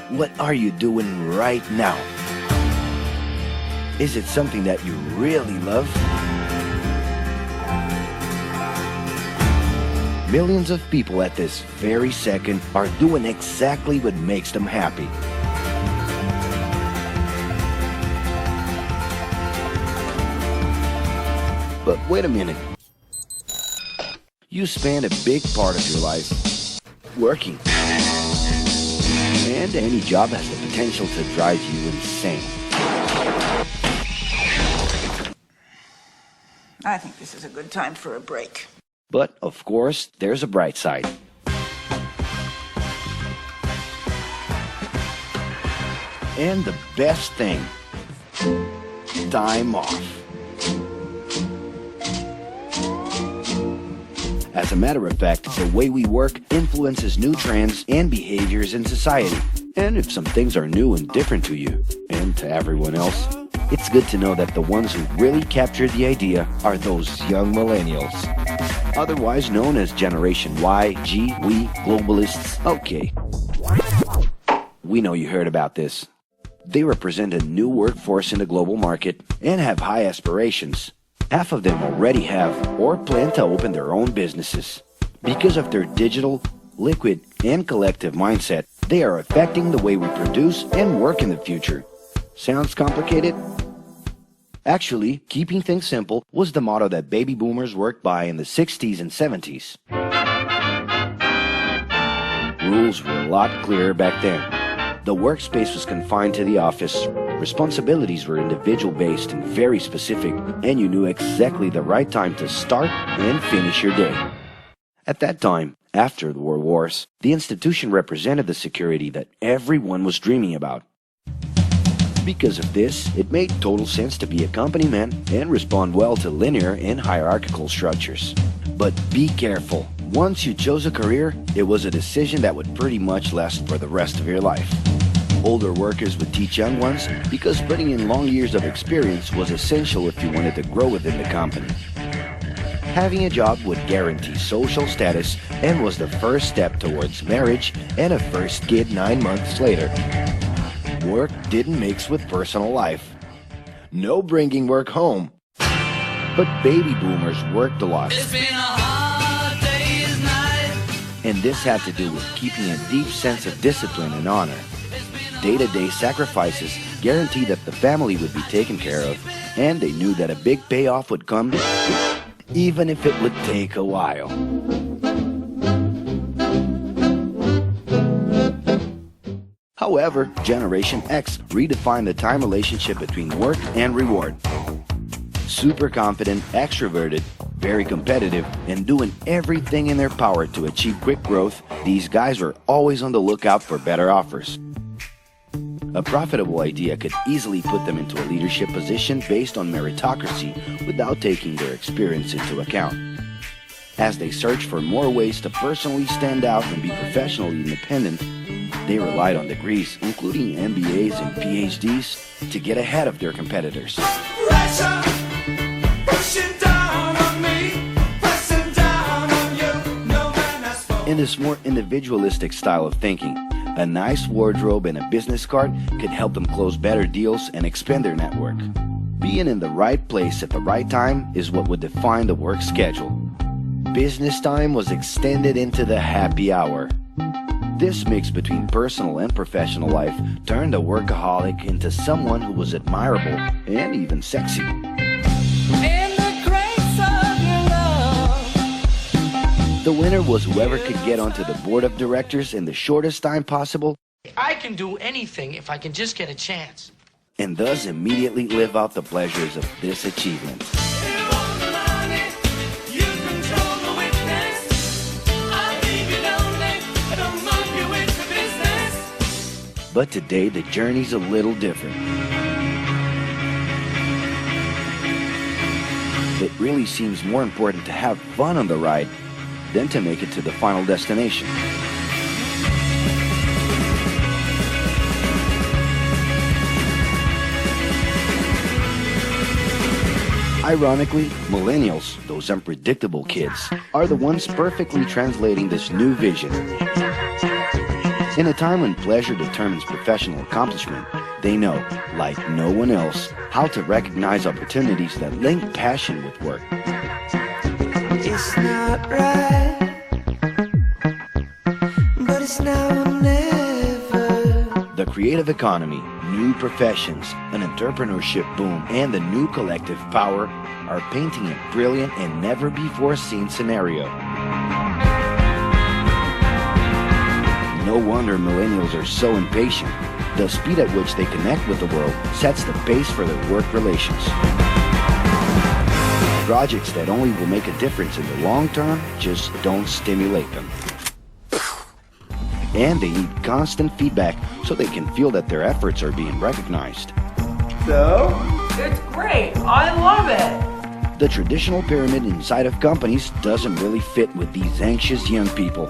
What are you doing right now? Is it something that you really love? Millions of people at this very second are doing exactly what makes them happy. But wait a minute. You spend a big part of your life working. And any job has the potential to drive you insane. I think this is a good time for a break. But, of course, there's a bright side. And the best thing, time off. As a matter of fact, the way we work influences new trends and behaviors in society. And if some things are new and different to you, and to everyone else, it's good to know that the ones who really capture the idea are those young millennials. Otherwise known as Generation Y, G, we, globalists. Okay. We know you heard about this. They represent a new workforce in the global market and have high aspirations. Half of them already have or plan to open their own businesses. Because of their digital, liquid, and collective mindset, they are affecting the way we produce and work in the future. Sounds complicated? Actually, keeping things simple was the motto that baby boomers worked by in the 60s and 70s. Rules were a lot clearer back then. The workspace was confined to the office. Responsibilities were individual-based and very specific, and you knew exactly the right time to start and finish your day. At that time, after the World Wars, the institution represented the security that everyone was dreaming about. Because of this, it made total sense to be a company man and respond well to linear and hierarchical structures. But be careful. Once you chose a career, it was a decision that would pretty much last for the rest of your life. Older workers would teach young ones because putting in long years of experience was essential if you wanted to grow within the company. Having a job would guarantee social status and was the first step towards marriage and a first kid 9 months later. Work didn't mix with personal life. No bringing work home. But baby boomers worked a lot. It's been a hard day's night. And this had to do with keeping a deep sense of discipline and honor. Day-to-day sacrifices guaranteed that the family would be taken care of, and they knew that a big payoff would come, even if it would take a while. However, Generation X redefined the time relationship between work and reward. Super confident, extroverted, very competitive, and doing everything in their power to achieve quick growth, these guys were always on the lookout for better offers. A profitable idea could easily put them into a leadership position based on meritocracy without taking their experience into account. As they searched for more ways to personally stand out and be professionally independent, they relied on degrees, including MBAs and PhDs, to get ahead of their competitors. Pressure, pushing down on me, pressing down on you. No man has spoken. In this more individualistic style of thinking, a nice wardrobe and a business card could help them close better deals and expand their network. Being in the right place at the right time is what would define the work schedule. Business time was extended into the happy hour. This mix between personal and professional life turned a workaholic into someone who was admirable and even sexy. In the grace of your love. The winner was whoever could get onto the board of directors in the shortest time possible, I can do anything if I can just get a chance. and thus immediately live out the pleasures of this achievement. You own the money, you control the witness. I'll leave you lonely, don't move you into business. But today, the journey's a little different. It really seems more important to have fun on the ride than to make it to the final destination. Ironically, millennials, those unpredictable kids, are the ones perfectly translating this new vision. In a time when pleasure determines professional accomplishment, they know, like no one else, how to recognize opportunities that link passion with work. It's not right, but it's now or never. The creative economy, new professions, an entrepreneurship boom, and the new collective power are painting a brilliant and never-before-seen scenario. No wonder millennials are so impatient. The speed at which they connect with the world sets the pace for their work relations. Projects that only will make a difference in the long term just don't stimulate them. And they need constant feedback so they can feel that their efforts are being recognized. So? It's great. I love it. The traditional pyramid inside of companies doesn't really fit with these anxious young people.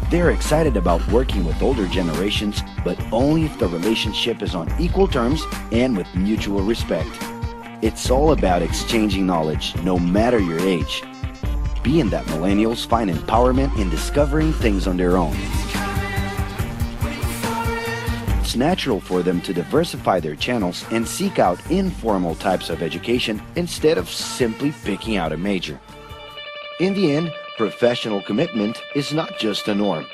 They're excited about working with older generations, but only if the relationship is on equal terms and with mutual respect. It's all about exchanging knowledge, no matter your age. Being that millennials find empowerment in discovering things on their own. It's natural for them to diversify their channels and seek out informal types of education instead of simply picking out a major. In the end, professional commitment is not just a norm.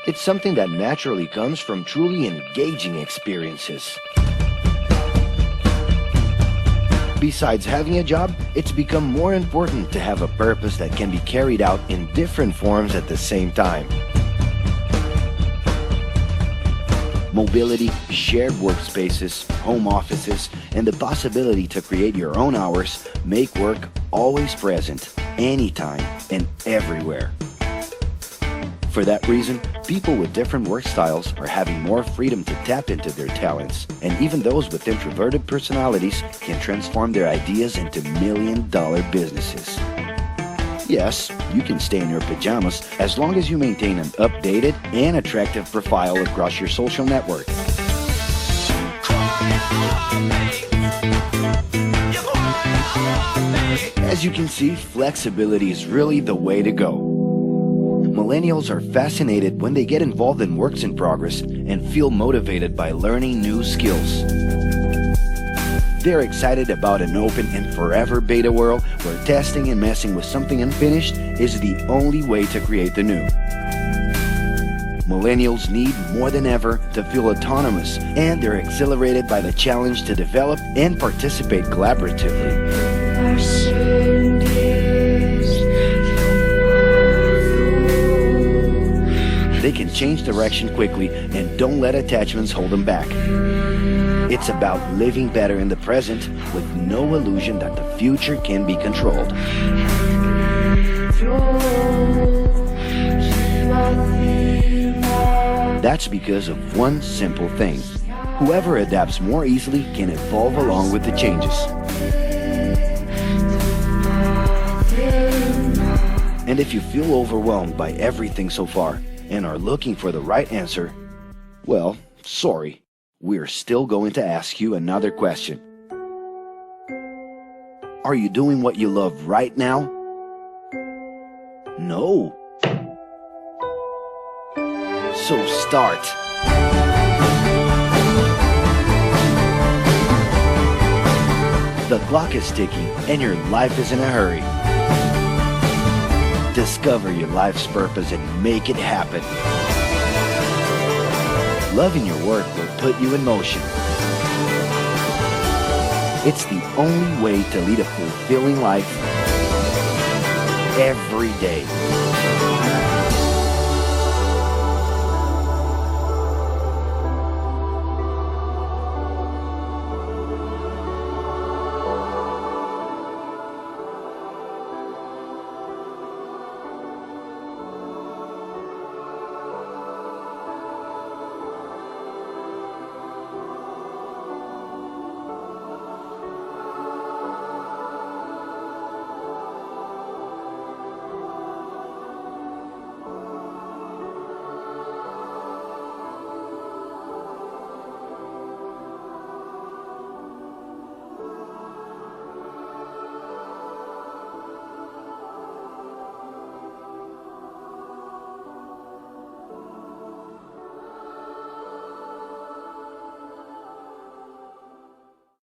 It's something that naturally comes from truly engaging experiences. Besides having a job, it's become more important to have a purpose that can be carried out in different forms at the same time. Mobility, shared workspaces, home offices, and the possibility to create your own hours make work always present, anytime and everywhere. For that reason, people with different work styles are having more freedom to tap into their talents, and even those with introverted personalities can transform their ideas into million-dollar businesses. Yes, you can stay in your pajamas as long as you maintain an updated and attractive profile across your social network. As you can see, flexibility is really the way to go. Millennials are fascinated when they get involved in works in progress and feel motivated by learning new skills. They're excited about an open and forever beta world where testing and messing with something unfinished is the only way to create the new. Millennials need more than ever to feel autonomous, and they're exhilarated by the challenge to develop and participate collaboratively. They can change direction quickly and don't let attachments hold them back. It's about living better in the present with no illusion that the future can be controlled. That's because of one simple thing. Whoever adapts more easily can evolve along with the changes. And if you feel overwhelmed by everything so far and are looking for the right answer, well, sorry. We're still going to ask you another question. Are you doing what you love right now? No. So start. The clock is ticking and your life is in a hurry. Discover your life's purpose and make it happen. Loving your work will put you in motion. It's the only way to lead a fulfilling life every day.